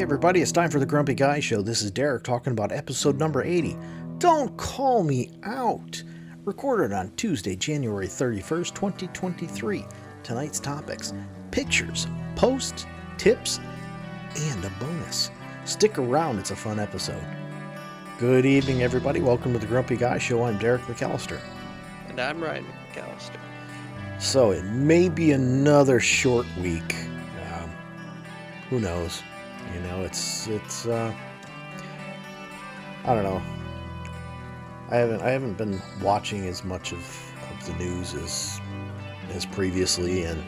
everybody, it's time for the Grumpy Guy Show. This is Derek talking about episode number 80. Don't Call Me Out. Recorded on Tuesday, January 31st, 2023. Tonight's topics: pictures, posts, tips, and a bonus. Stick around, it's a fun episode. Good evening, everybody. Welcome to the Grumpy Guy Show. I'm Derek McAllister. And I'm Ryan McAllister. So it may be another short week. Who knows? You know, it's I don't know. I haven't been watching as much of the news as previously, and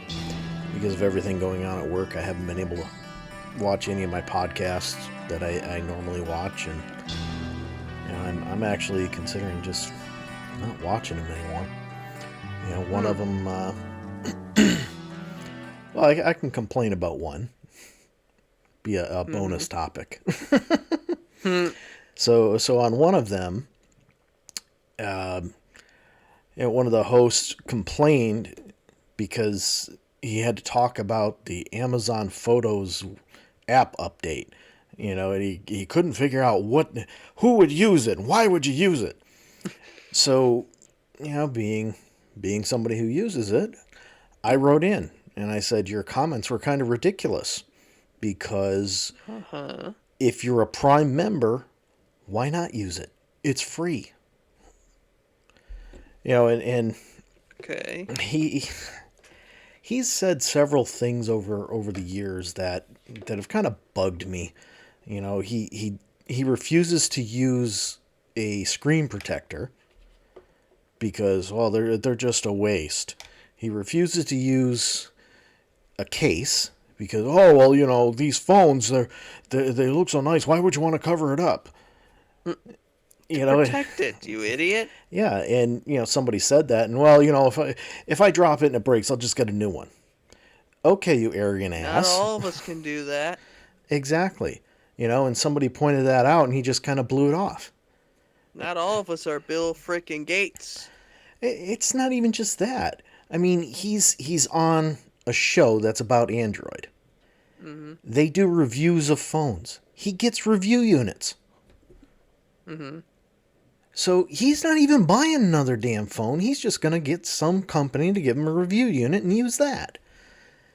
because of everything going on at work, I haven't been able to watch any of my podcasts that I normally watch, and you know, I'm actually considering just not watching them anymore. You know, one of them, well, I can complain about one. Be a bonus topic. So on one of them, one of the hosts complained because he had to talk about the Amazon Photos app update. You know, and he couldn't figure out who would use it and why would you use it. So, you know, being somebody who uses it, I wrote in and I said, your comments were kind of ridiculous. Because if you're a Prime member, why not use it? It's free. You know, and okay. He's said several things over the years that have kind of bugged me. You know, he refuses to use a screen protector because, well, they're just a waste. He refuses to use a case. Because, oh, well, you know, these phones, they look so nice. Why would you want to cover it up? You know, protect it, you idiot. Yeah, and, you know, somebody said that. And, well, you know, if I drop it and it breaks, I'll just get a new one. Okay, you arrogant ass. Not all of us can do that. Exactly. You know, and somebody pointed that out, and he just kind of blew it off. Not all of us are Bill frickin' Gates. It's not even just that. I mean, he's on a show that's about Android. Mm-hmm. They do reviews of phones. He gets review units. Mm-hmm. So he's not even buying another damn phone. He's just going to get some company to give him a review unit and use that.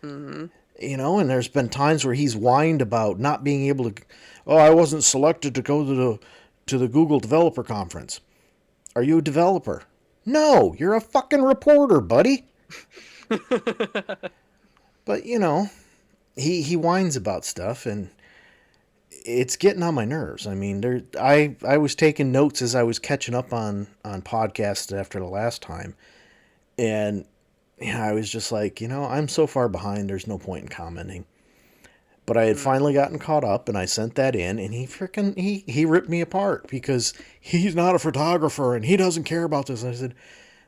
Mm-hmm. You know, and there's been times where he's whined about not being able to... Oh, I wasn't selected to go to the Google Developer Conference. Are you a developer? No, you're a fucking reporter, buddy. But, you know, he whines about stuff, and it's getting on my nerves. I mean, I was taking notes as I was catching up on podcasts after the last time, and yeah, I was just like, you know, I'm so far behind, there's no point in commenting. But I had finally gotten caught up, and I sent that in, and he ripped me apart because he's not a photographer, and he doesn't care about this. And I said,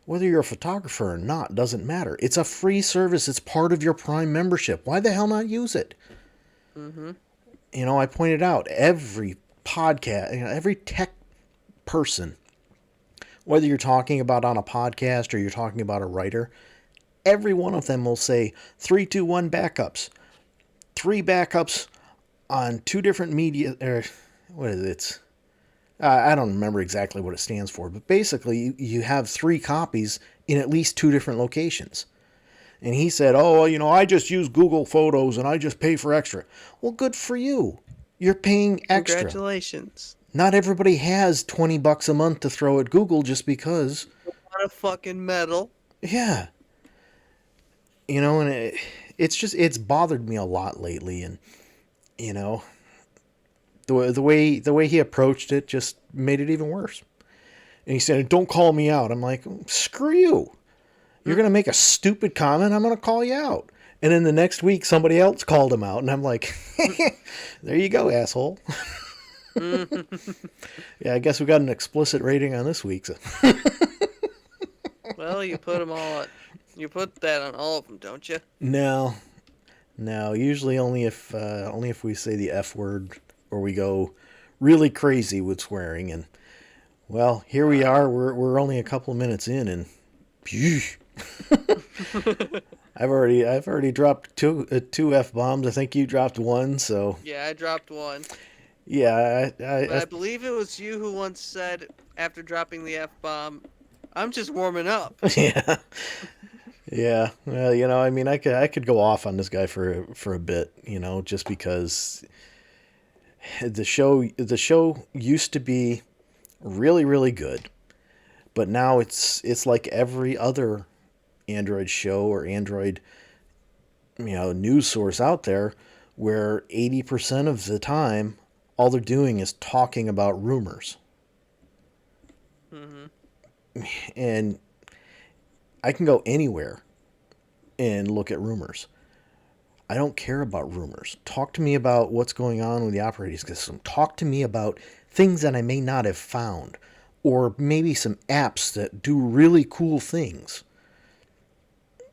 whether you're a photographer or not doesn't matter. It's a free service. It's part of your Prime membership. Why the hell not use it? Mm-hmm. You know, I pointed out every podcast, you know, every tech person, whether you're talking about on a podcast or you're talking about a writer, every one of them will say 3, 2, 1 backups. 3 backups on 2 different media, or what is it? I don't remember exactly what it stands for, but basically you have 3 copies in at least 2 different locations. And he said, oh, well, you know, I just use Google Photos and I just pay for extra. Well, good for you. You're paying extra. Congratulations. Not everybody has $20 a month to throw at Google just because. What a fucking metal. Yeah. You know, and it's bothered me a lot lately, and, you know, the way he approached it just made it even worse. And he said, don't call me out. I'm like, screw you. You're going to make a stupid comment, I'm going to call you out. And then the next week, somebody else called him out. And I'm like, there you go, asshole. Yeah, I guess we got an explicit rating on this week's. Well, you put that on all of them, don't you? No. Usually only if we say the F word or we go really crazy with swearing. And, well, here we are. We're only a couple of minutes in, and... I've already dropped two F-bombs. I think you dropped one, so Yeah, I dropped one. yeah, But I believe it was you who once said, after dropping the F bomb, I'm just warming up. yeah. Yeah, well, I mean, I could go off on this guy for a bit, just because the show used to be really really good, but now it's like every other Android show or Android news source out there, where 80% of the time all they're doing is talking about rumors, Hmm. and I can go anywhere and look at rumors. I don't care about rumors. Talk to me about what's going on with the operating system. Talk to me about things that I may not have found, or maybe some apps that do really cool things.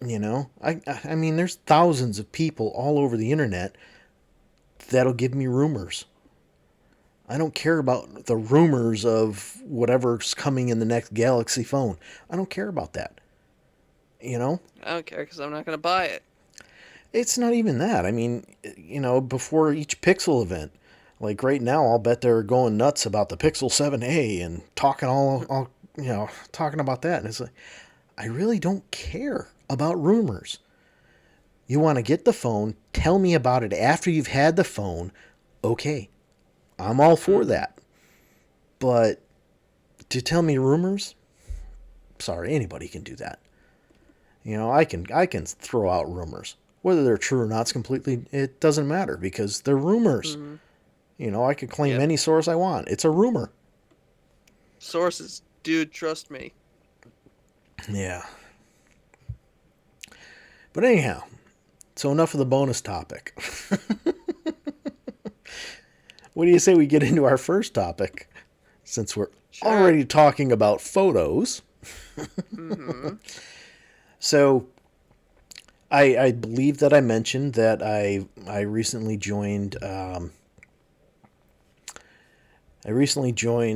I mean, there's thousands of people all over the internet that'll give me rumors. I don't care about the rumors of whatever's coming in the next Galaxy phone. I don't care about that. You know? I don't care because I'm not going to buy it. It's not even that. I mean, before each Pixel event, like right now, I'll bet they're going nuts about the Pixel 7a and talking all talking about that. And it's like, I really don't care about rumors. You want to get the phone, tell me about it after you've had the phone. Okay, I'm all for that. But to tell me rumors, sorry, anybody can do that. I can throw out rumors. Whether they're true or not, it doesn't matter because they're rumors. Hmm. I could claim Yep. any source I want. It's a rumor. Sources, dude, trust me. Yeah. But anyhow, so enough of the bonus topic. What do you say we get into our first topic? Since we're Sure. already talking about photos. Hmm. So I believe that I mentioned that I recently joined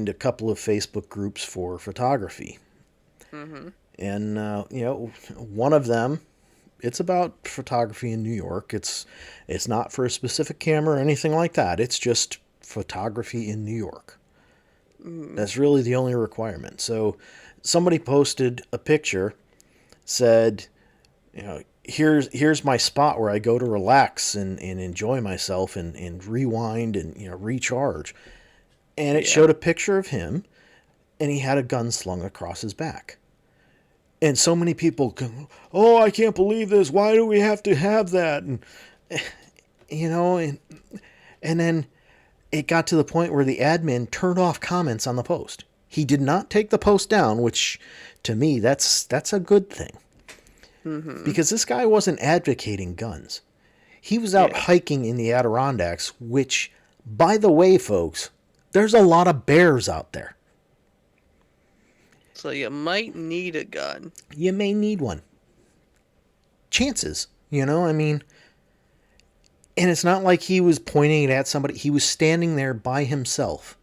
a couple of Facebook groups for photography, Hmm. and one of them, it's about photography in New York. It's not for a specific camera or anything like that. It's just photography in New York. Hmm. That's really the only requirement. So somebody posted a picture, said, here's my spot where I go to relax and enjoy myself and rewind and recharge. And it Yeah. showed a picture of him, and he had a gun slung across his back. And so many people go, "Oh, I can't believe this. Why do we have to have that?" And and then it got to the point where the admin turned off comments on the post. He did not take the post down, which to me that's a good thing. Hmm. Because this guy wasn't advocating guns. He was out Yeah. hiking in the Adirondacks, which, by the way, folks, there's a lot of bears out there. So you might need a gun. You may need one. Chances, I mean, and it's not like he was pointing it at somebody. He was standing there by himself.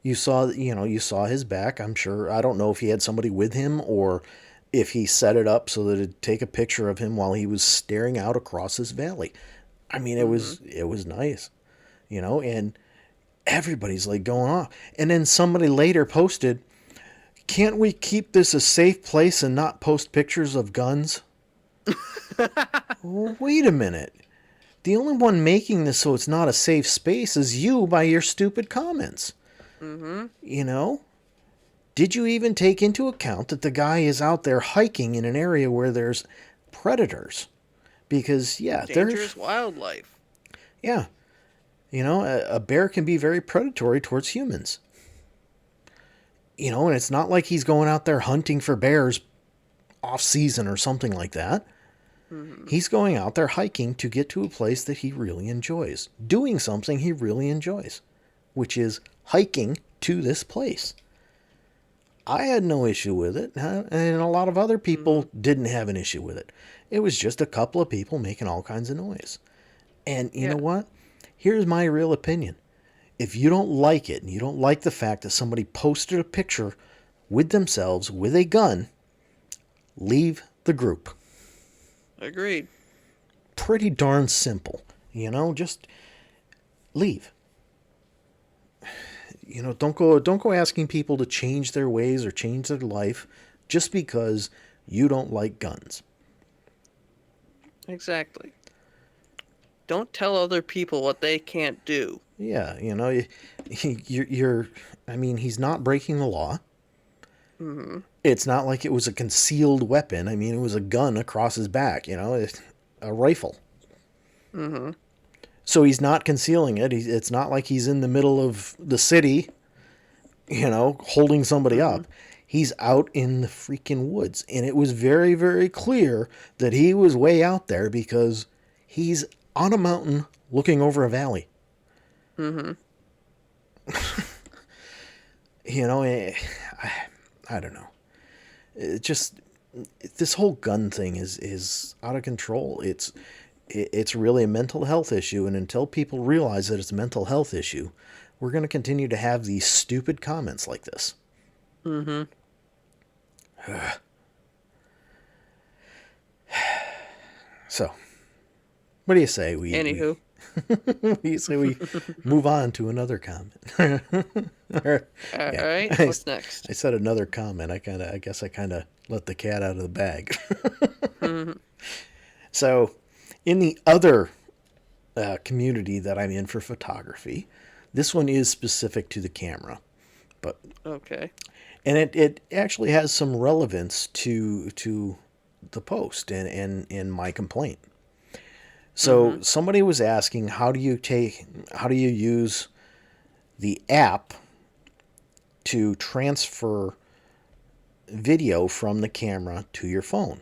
You saw his back, I'm sure. I don't know if he had somebody with him or if he set it up so that it'd take a picture of him while he was staring out across this valley. I mean, it Hmm. was it was nice, and everybody's like going off. And then somebody later posted, "Can't we keep this a safe place and not post pictures of guns?" Well, wait a minute. The only one making this so it's not a safe space is you by your stupid comments. Hmm. You know? Did you even take into account that the guy is out there hiking in an area where there's predators? Because, yeah, Dangerous wildlife. yeah, a bear can be very predatory towards humans. And it's not like he's going out there hunting for bears off season or something like that. Hmm. He's going out there hiking to get to a place that he really enjoys, doing something he really enjoys, which is hiking to this place. I had no issue with it, and a lot of other people didn't have an issue with it. It was just a couple of people making all kinds of noise. And you know Yeah. what? Here's my real opinion. If you don't like it, and you don't like the fact that somebody posted a picture with themselves with a gun, leave the group. Agreed. Pretty darn simple. Just leave. Don't go asking people to change their ways or change their life just because you don't like guns. Exactly. Don't tell other people what they can't do. Yeah, you're. I mean, he's not breaking the law. Mm-hmm. It's not like it was a concealed weapon. I mean, it was a gun across his back. A rifle. Mm-hmm. So he's not concealing it. It's not like he's in the middle of the city, holding somebody up. He's out in the freaking woods. And it was very, very clear that he was way out there because he's on a mountain looking over a valley. Mm-hmm. I don't know. It just, this whole gun thing is out of control. It's really a mental health issue, and until people realize that it's a mental health issue, we're going to continue to have these stupid comments like this. Mm-hmm. So, what do you say? Anywho. What do you say we move on to another comment? All right. What's next? I said another comment. I guess I kind of let the cat out of the bag. Mm-hmm. So, in the other community that I'm in for photography, this one is specific to the camera, but Okay. and it actually has some relevance to the post and my complaint. So somebody was asking, how do you use the app to transfer video from the camera to your phone?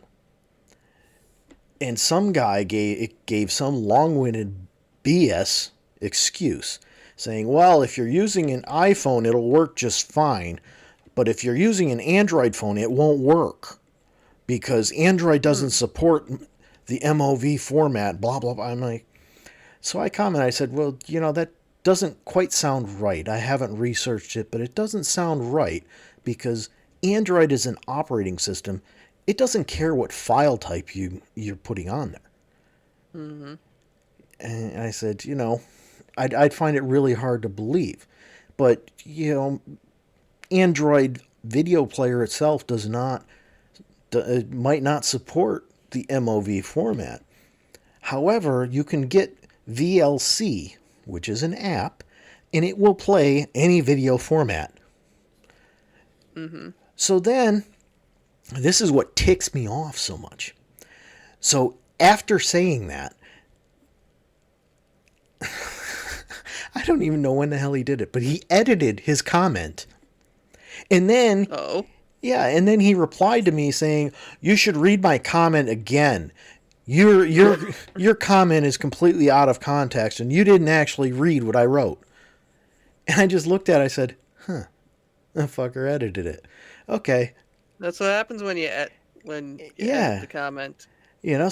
And some guy gave some long-winded BS excuse, saying, well, if you're using an iPhone, it'll work just fine. But if you're using an Android phone, it won't work because Android doesn't support the MOV format, blah, blah, blah. I'm like, so I commented, I said, well, that doesn't quite sound right. I haven't researched it, but it doesn't sound right because Android is an operating system. It doesn't care what file type you're putting on there. Mm-hmm. And I said, I'd find it really hard to believe. But, Android video player itself might not support the MOV format. However, you can get VLC, which is an app, and it will play any video format. Mm-hmm. So then, this is what ticks me off so much. So after saying that, I don't even know when the hell he did it, but he edited his comment. And then, and then he replied to me saying, you should read my comment again. Your comment is completely out of context, and you didn't actually read what I wrote. And I just looked at it, I said, the fucker edited it. Okay. That's what happens when you edit the comment.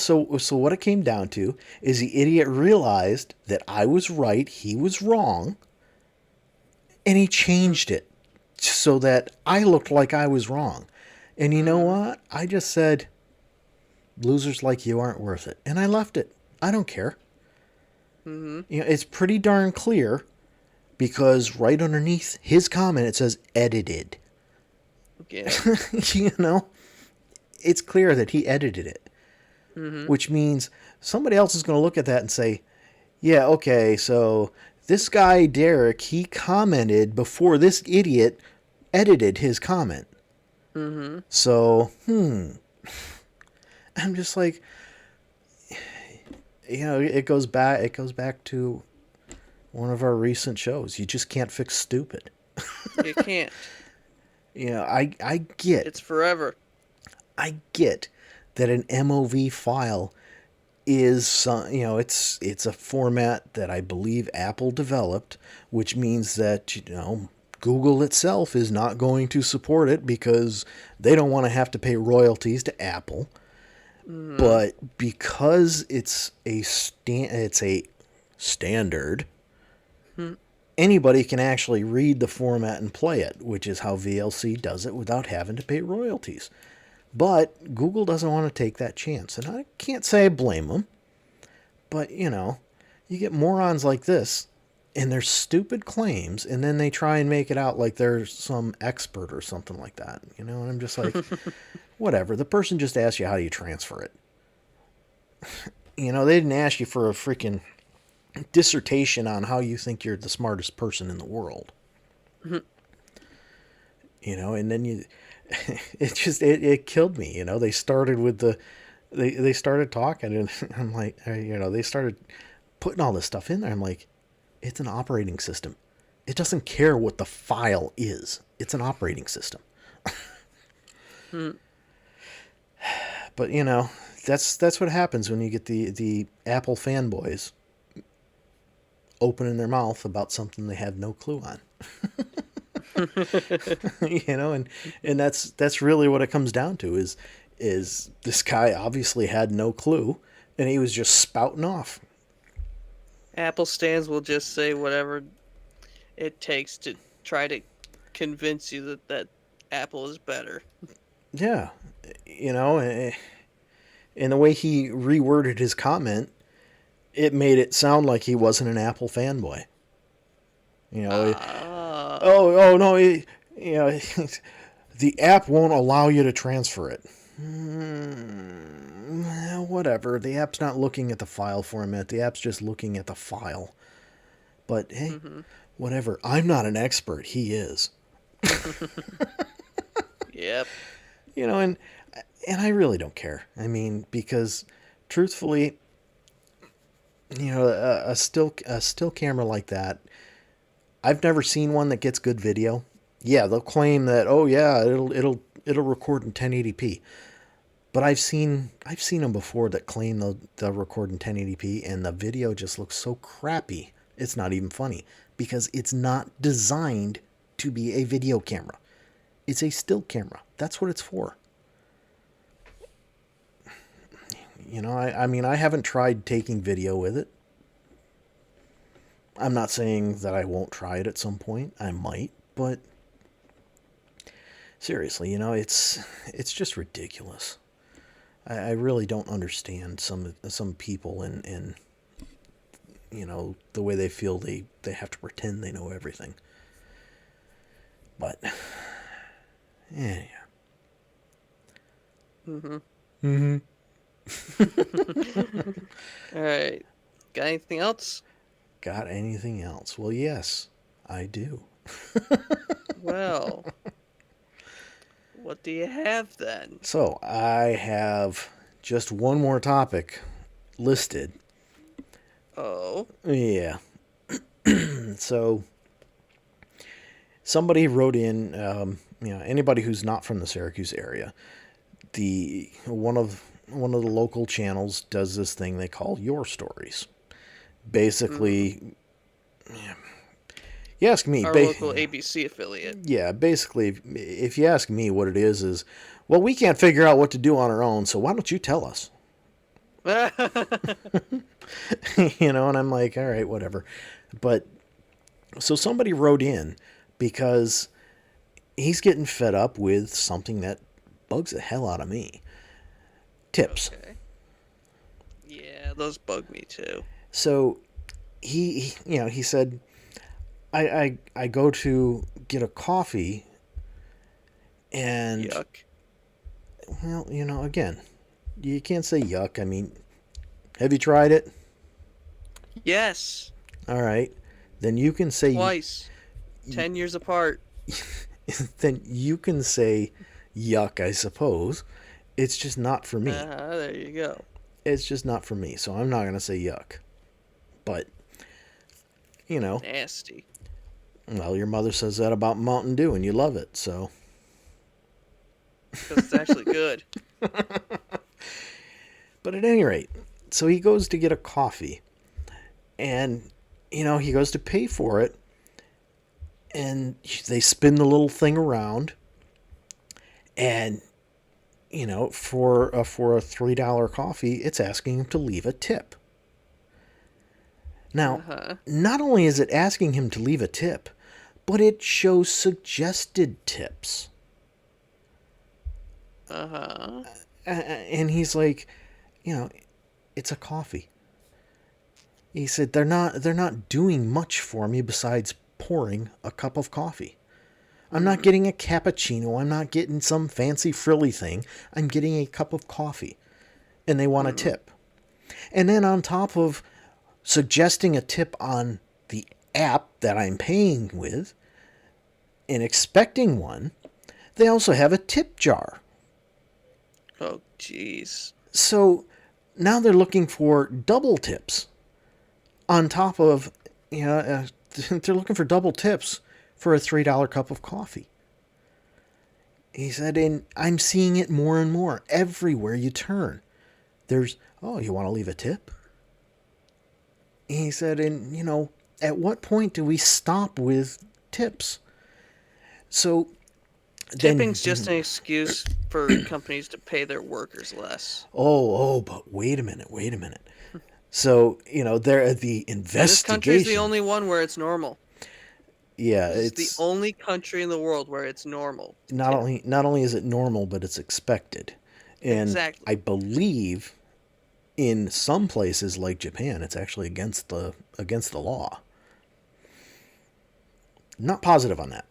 So what it came down to is the idiot realized that I was right, he was wrong, and he changed it so that I looked like I was wrong. And you know what? I just said, losers like you aren't worth it. And I left it. I don't care. Mm-hmm. It's pretty darn clear because right underneath his comment it says edited. Yeah. It's clear that he edited it. Mm-hmm. Which means somebody else is going to look at that and say, yeah, okay, so this guy, Derek, he commented before this idiot edited his comment. Mm-hmm. So, I'm just like, it goes back to one of our recent shows. You just can't fix stupid. You can't. I get. It's forever. I get that an MOV file is, it's a format that I believe Apple developed, which means that, Google itself is not going to support it because they don't want to have to pay royalties to Apple. Mm-hmm. But because it's a standard, anybody can actually read the format and play it, which is how VLC does it without having to pay royalties. But Google doesn't want to take that chance. And I can't say I blame them. But, you get morons like this and their stupid claims, and then they try and make it out like they're some expert or something like that. And I'm just like, whatever. The person just asked you how do you transfer it. They didn't ask you for a freaking dissertation on how you think you're the smartest person in the world. And then it killed me. They started with they started talking, and I'm like, they started putting all this stuff in there. I'm like, it's an operating system. It doesn't care what the file is. It's an operating system. But that's what happens when you get the Apple fanboys opening their mouth about something they have no clue on. And that's really what it comes down to is this guy obviously had no clue, and he was just spouting off. Apple stands will just say whatever it takes to try to convince you that Apple is better. Yeah, and the way he reworded his comment, it made it sound like he wasn't an Apple fanboy. Oh no, the app won't allow you to transfer it. Whatever. The app's not looking at the file format. The app's just looking at the file. But hey, whatever. I'm not an expert. He is. Yep. And I really don't care. I mean, because truthfully, a still camera like that, I've never seen one that gets good video. Yeah, they'll claim that, oh yeah, it'll record in 1080p. But I've seen them before that claim they'll record in 1080p, and the video just looks so crappy. It's not even funny because it's not designed to be a video camera. It's a still camera. That's what it's for. I mean, I haven't tried taking video with it. I'm not saying that I won't try it at some point. I might, but seriously, it's just ridiculous. I really don't understand some people and the way they feel they have to pretend they know everything. But yeah. All right. Got anything else? Got anything else? Well, yes, I do. Well, what do you have then? So I have just one more topic listed. Oh. Yeah. So somebody wrote in, anybody who's not from the Syracuse area, one of the local channels does this thing they call Your Stories. Basically, you ask me. Our local ABC affiliate. Yeah, basically, if you ask me what it is, well, we can't figure out what to do on our own, so why don't you tell us? And I'm like, all right, whatever. But, so somebody wrote in because he's getting fed up with something that bugs the hell out of me. Tips. Okay. Yeah, those bug me too. So he said, I go to get a coffee and yuck. Well, again, you can't say yuck. I mean, have you tried it? Yes. All right. Then you can say twice. 10 years apart. Then you can say yuck, I suppose. It's just not for me. There you go. It's just not for me, so I'm not going to say yuck. But, Nasty. Well, your mother says that about Mountain Dew, and you love it, so. Because it's actually good. But at any rate, so he goes to get a coffee, and, he goes to pay for it, and they spin the little thing around, and, for a $3 coffee, it's asking him to leave a tip. Now, not only is it asking him to leave a tip, but it shows suggested tips. Uh-huh. And he's like, you know, it's a coffee. He said they're not doing much for me besides pouring a cup of coffee. I'm not getting a cappuccino. I'm not getting some fancy frilly thing. I'm getting a cup of coffee. And they want a tip. And then on top of suggesting a tip on the app that I'm paying with and expecting one, they also have a tip jar. Oh, jeez. So now they're looking for double tips on top of, they're looking for double tips for a $3 cup of coffee. He said, and I'm seeing it more and more everywhere you turn. There's, oh, you want to leave a tip? He said, and, at what point do we stop with tips? So Tipping's just an excuse for companies to pay their workers less. But wait a minute. So, they're the investigation. This country's the only one where it's normal. Yeah, it's the only country in the world where it's normal. Not only is it normal, but it's expected. And exactly. I believe in some places like Japan, it's actually against the law. Not positive on that.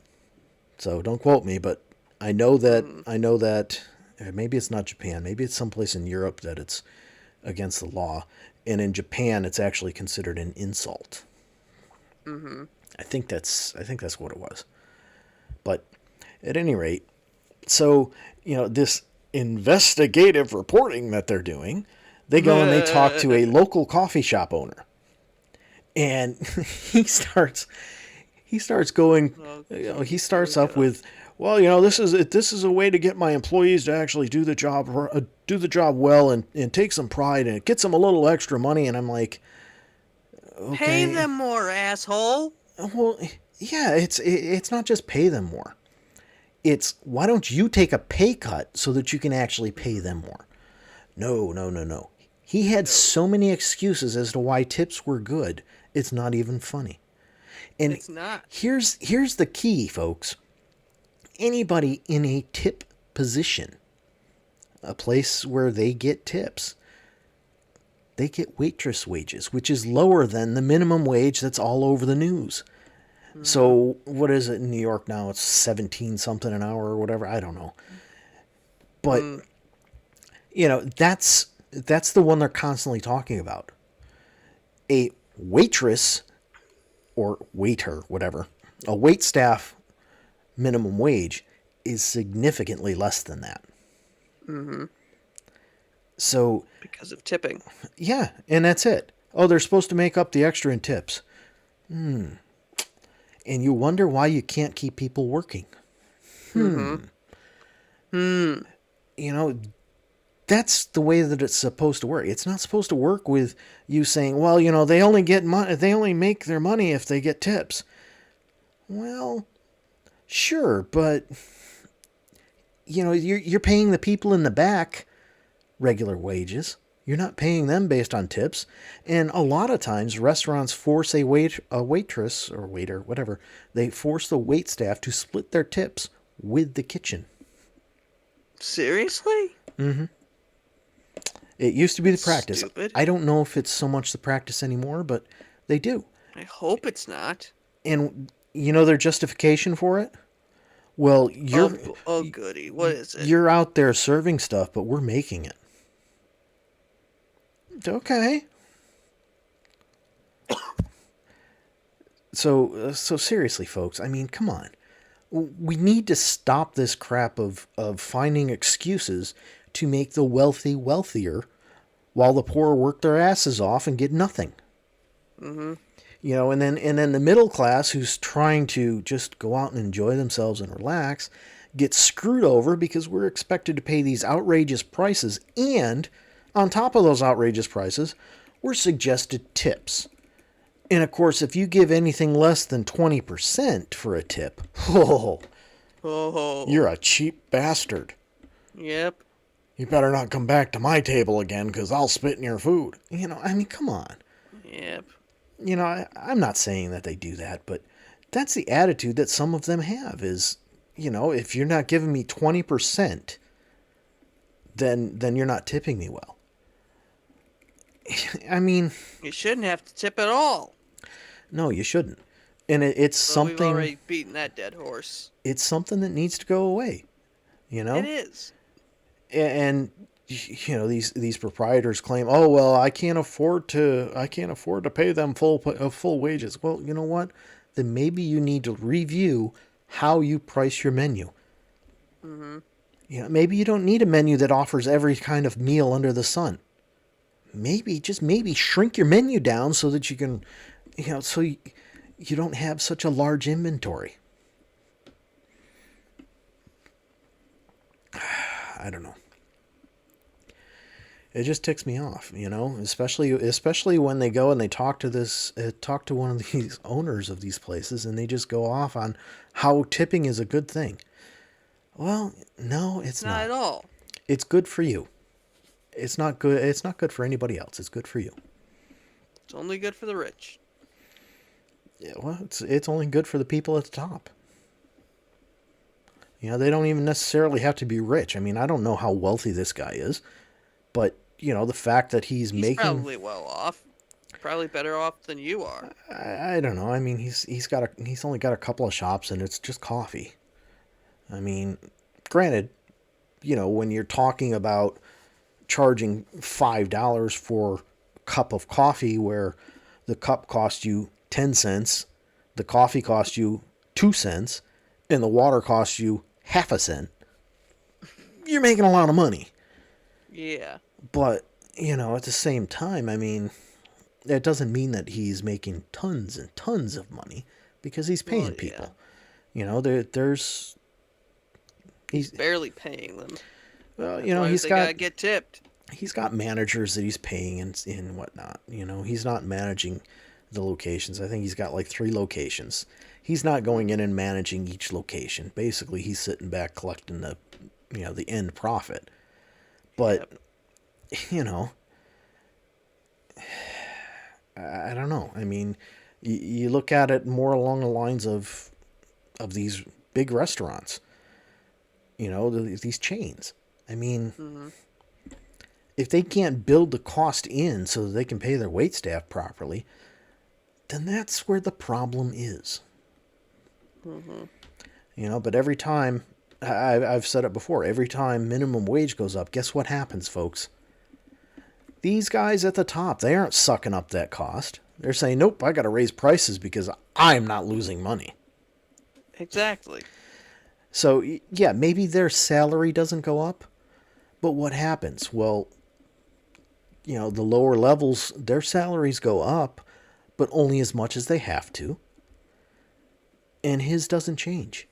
So don't quote me, but I know that maybe it's not Japan, maybe it's someplace in Europe that it's against the law, and in Japan it's actually considered an insult. Mm-hmm. I think that's what it was. But at any rate, so this investigative reporting that they're doing, they go and they talk to a local coffee shop owner, and he starts going. He starts up with, well, this is a way to get my employees to actually do the job well and take some pride, and it gets them a little extra money. And I'm like, okay, pay them more, asshole. Well, yeah, it's not just pay them more. It's, why don't you take a pay cut so that you can actually pay them more? No. He had so many excuses as to why tips were good. It's not even funny. And it's not. Here's the key, folks. Anybody in a tip position, a place where they get tips, they get waitress wages, which is lower than the minimum wage that's all over the news. Mm-hmm. So what is it in New York now? It's 17 something an hour or whatever. I don't know. But that's the one they're constantly talking about. A waitress or waiter, whatever, a waitstaff minimum wage is significantly less than that. Mm-hmm. So because of tipping. Yeah, and that's it. Oh, they're supposed to make up the extra in tips. And you wonder why you can't keep people working. That's the way that it's supposed to work. It's not supposed to work with you saying, well, they only get money, they only make their money if they get tips. Well, sure, but you're paying the people in the back regular wages. You're not paying them based on tips. And a lot of times restaurants force a waitress or waiter, whatever, they force the waitstaff to split their tips with the kitchen. Seriously? Mm-hmm. It used to be the practice. Stupid. I don't know if it's so much the practice anymore, but they do. I hope it's not. And their justification for it? Well, Oh, goody. What is it? You're out there serving stuff, but we're making it. Okay. So seriously, folks, I mean, come on. We need to stop this crap of finding excuses to make the wealthy wealthier while the poor work their asses off and get nothing. Mm-hmm. And then the middle class who's trying to just go out and enjoy themselves and relax gets screwed over because we're expected to pay these outrageous prices, and on top of those outrageous prices, we're suggested tips. And of course, if you give anything less than 20% for a tip, you're a cheap bastard. Yep. You better not come back to my table again, because I'll spit in your food. I mean, come on. Yep. I'm not saying that they do that, but that's the attitude that some of them have is, if you're not giving me 20%, then you're not tipping me well. I mean, You shouldn't have to tip at all. no, you shouldn't. And it's Well, we've something. already beaten that dead horse. It's something that needs to go away. You It know, is. and these proprietors claim, oh well, I can't afford to pay them full wages. Well, you know what? Then maybe you need to review how you price your menu. Mm-hmm. Maybe you don't need a menu that offers every kind of meal under the sun. Maybe shrink your menu down so that you can, so you don't have such a large inventory. I don't know. It just ticks me off, especially when they go and they talk to one of these owners of these places, and they just go off on how tipping is a good thing. Well, no, it's Not at all. It's good for you. It's not good. It's not good for anybody else. It's good for you. It's only good for the rich. Yeah, well, it's only good for the people at the top. They don't even necessarily have to be rich. I mean, I don't know how wealthy this guy is, but the fact that he's making, probably well off. Probably better off than you are. I don't know. I mean, he's only got a couple of shops, and it's just coffee. I mean, granted, when you're talking about charging $5 for a cup of coffee, where the cup costs you 10 cents, the coffee costs you 2 cents, and the water costs you half a cent, you're making a lot of money. Yeah. But, at the same time, I mean, that doesn't mean that he's making tons and tons of money, because he's paying people. He's barely paying them. Well, That's why they gotta get tipped. He's got managers that he's paying and whatnot. He's not managing the locations. I think he's got like 3 locations. He's not going in and managing each location. Basically, he's sitting back collecting the end profit. But, I don't know. I mean, you look at it more along the lines of these big restaurants. These chains. I mean, if they can't build the cost in so that they can pay their waitstaff properly, then that's where the problem is. But every time, I've said it before, every time minimum wage goes up, guess what happens, folks? These guys at the top, they aren't sucking up that cost. They're saying, nope, I got to raise prices because I'm not losing money. Exactly. So, yeah, maybe their salary doesn't go up, but what happens? Well, the lower levels, their salaries go up, but only as much as they have to. And his doesn't change.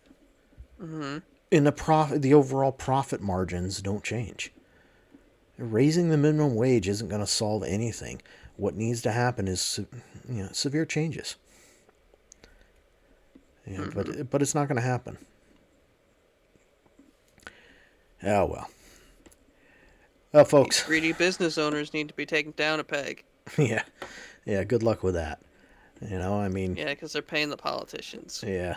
Mm-hmm. And the overall profit margins don't change. Raising the minimum wage isn't going to solve anything. What needs to happen is, severe changes. But it's not going to happen. Oh, well. Well, folks. These greedy business owners need to be taken down a peg. Yeah. Yeah, good luck with that. I mean... Yeah, because they're paying the politicians. Yeah.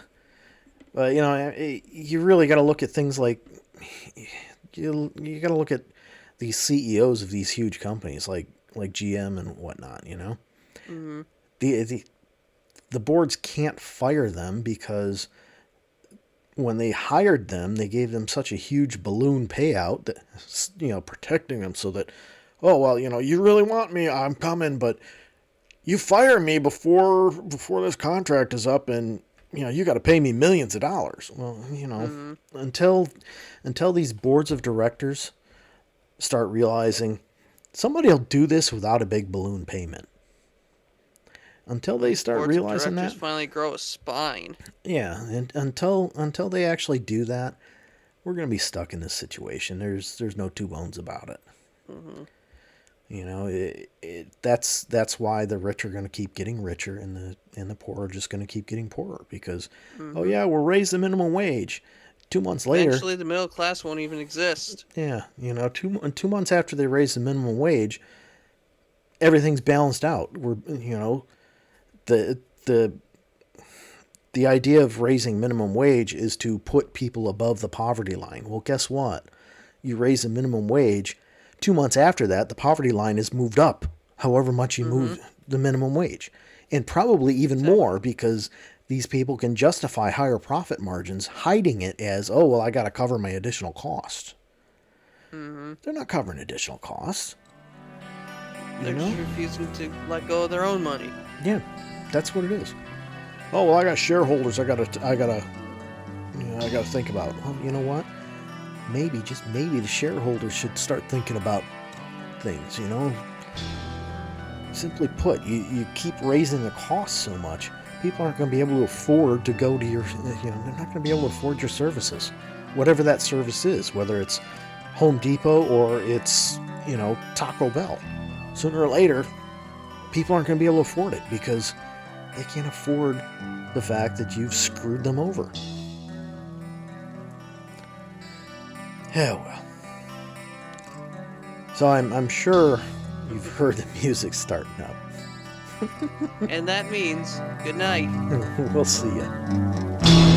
But, you really got to look at things like... You got to look at these CEOs of these huge companies like GM and whatnot, Mm-hmm. The boards can't fire them because when they hired them, they gave them such a huge balloon payout that, protecting them so that, oh, well, you really want me, I'm coming, but you fire me before this contract is up, and, you got to pay me millions of dollars. Well, until these boards of directors start realizing somebody will do this without a big balloon payment. Until they start realizing that, finally grow a spine. Yeah, and until they actually do that, we're going to be stuck in this situation. There's no two bones about it. Mm-hmm. That's why the rich are going to keep getting richer, and the poor are just going to keep getting poorer because, oh yeah, we'll raise the minimum wage. 2 months later, eventually the middle class won't even exist. Yeah, 2 months after they raise the minimum wage, everything's balanced out. The idea of raising minimum wage is to put people above the poverty line. Well, guess what? you raise the minimum wage. 2 months after that, the poverty line is moved up, however much you move the minimum wage. And probably even more, because these people can justify higher profit margins, hiding it as, oh, well, I got to cover my additional cost. They're not covering additional costs. They're just refusing to let go of their own money. Yeah, that's what it is. Oh, well, I got shareholders I gotta think about. Well, you know what? Maybe, just maybe, the shareholders should start thinking about things, Simply put, you keep raising the cost so much, people aren't going to be able to afford to go to your, they're not going to be able to afford your services. Whatever that service is, whether it's Home Depot or it's, Taco Bell. Sooner or later, people aren't going to be able to afford it because they can't afford the fact that you've screwed them over. Yeah, well. So I'm sure you've heard the music starting up. And that means good night. We'll see you.